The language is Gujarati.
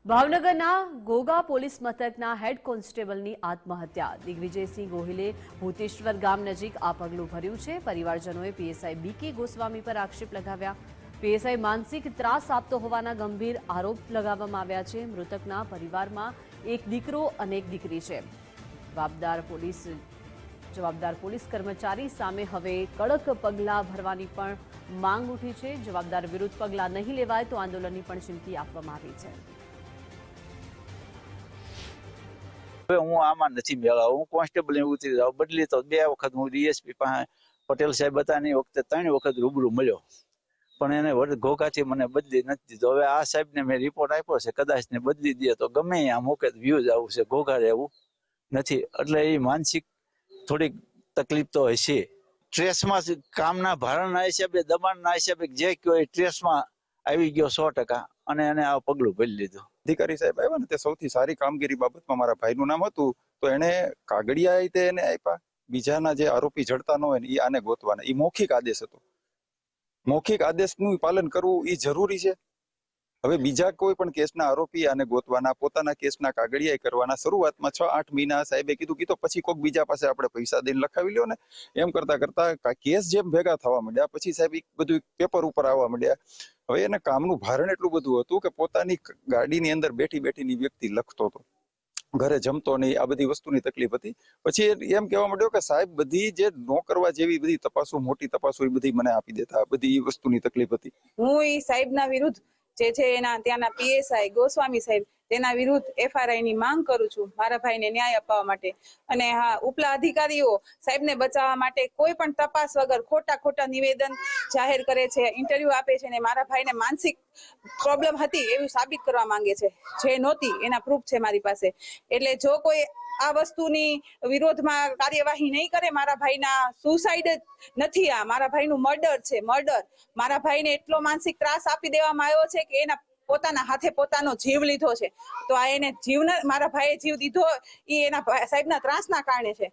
ભાવનગરના ઘોઘા પોલીસ મથકના હેડ કોન્સ્ટેબલની આત્મહત્યા। દિગ્વિજયસિંહ ગોહિલે ભૂતેશ્વર ગામ નજીક આ પગલું ભર્યું છે। પરિવારજનોએ પીએસઆઈ બીકે ગોસ્વામી પર આક્ષેપ લગાવ્યા। પીએસઆઈ માનસિક ત્રાસ આપતો હોવાના ગંભીર આરોપ લગાવવામાં આવ્યા છે। મૃતકના પરિવારમાં એક દીકરો અને એક દીકરી છે। જવાબદાર પોલીસ કર્મચારી સામે હવે કડક પગલાં ભરવાની પણ માંગ ઉઠી છે। જવાબદાર વિરુદ્ધ પગલાં નહીં લેવાય તો આંદોલનની પણ ચીમકી આપવામાં આવી છે। હું આમાં નથી મેળવ્યો। હું કોન્સ્ટેબલ ઉતરી જાઉં, બદલી તો 2 વખત હું ડીએસપી પાસે પટેલ સાહેબ હતા ની વખતે 3 વખત રૂબરૂ મળ્યો, પણ એને ઘોઘાથી મને બદલી નથી દીધો। હવે આ સાહેબને મેં રિપોર્ટ આપ્યો છે, કદાચ ને બદલી દે તો ગમે ત્યાં મૂકે વ્યૂઝ આવું છે, ઘોઘા રહેવું નથી। એટલે એ માનસિક થોડીક તકલીફ તો હશે। સ્ટ્રેસમાં કામના ભારણના હિસાબે, દબાણના હિસાબે જે કયો એ સ્ટ્રેસમાં આવી ગયો 100%, અને એને આ પગલું ભરી લીધું। અધિકારી સાહેબ આવ્યા ને તે સૌથી સારી કામગીરી બાબતમાં મારા ભાઈનું નામ હતું, તો એને કાગળિયા એને આપ્યા। બીજાના જે આરોપી જડતા ન હોય ને એ આને ગોતવાના, એ મૌખિક આદેશ હતો। મૌખિક આદેશનું પાલન કરવું એ જરૂરી છે। હવે બીજા કોઈ પણ કેસના આરોપી આને ગોતવાના, પોતાના કેસના કાગળિયા કરવાના। શરૂઆતમાં 6-8 મહિના સાહેબે કીધું કે તો પછી કોઈક બીજા પાસે આપણે પૈસા દઈને લખાવી લ્યો ને, એમ કરતા કરતા કેસ જેમ ભેગા થવા માંડ્યા, પછી સાહેબ બધું પેપર ઉપર આવવા માંડ્યા। હવે એને કામનું ભારણ એટલું બધું હતું કે પોતાની ગાડીની અંદર બેઠી બેઠીની વ્યક્તિ લખતો હતો, ઘરે જમતો નહીં, આ બધી વસ્તુની તકલીફ હતી। પછી એમ કહેવા માંડ્યો કે સાહેબ બધી જે નો કરવા જેવી બધી તપાસો, મોટી તપાસો એ બધી મને આપી દેતા, બધી વસ્તુની તકલીફ હતી। હું એ સાહેબના વિરુદ્ધ જે છે એના ત્યાંના પીએસઆઈ ગોસ્વામી સાહેબ તેના વિરુદ્ધ એફઆરઆઈ ની માંગ કરું છું, મારા ભાઈને ન્યાય અપાવવા માટે। અને હા, ઉપલા અધિકારીઓ સાહેબને બચાવવા માટે કોઈ પણ તપાસ વગર ખોટા નિવેદન જાહેર કરે છે, ઇન્ટરવ્યુ આપે છે, અને મારા ભાઈને માનસિક પ્રોબ્લેમ હતી એવું સાબિત કરવા માંગે છે, જે નહોતી એના પ્રૂફ છે મારી પાસે। એટલે જો કોઈ આ વસ્તુની વિરોધમાં કાર્યવાહી નહીં કરે, મારા ભાઈના સુસાઇડ જ નથી, આ મારા ભાઈનું મર્ડર છે, મર્ડર। મારા ભાઈને એટલો માનસિક ત્રાસ આપી દેવામાં આવ્યો છે કે એના પોતાના હાથે પોતાનો જીવ લીધો છે। તો આ એને મારા ભાઈએ જીવ દીધો એ એના સાહેબના ત્રાસના કારણે છે।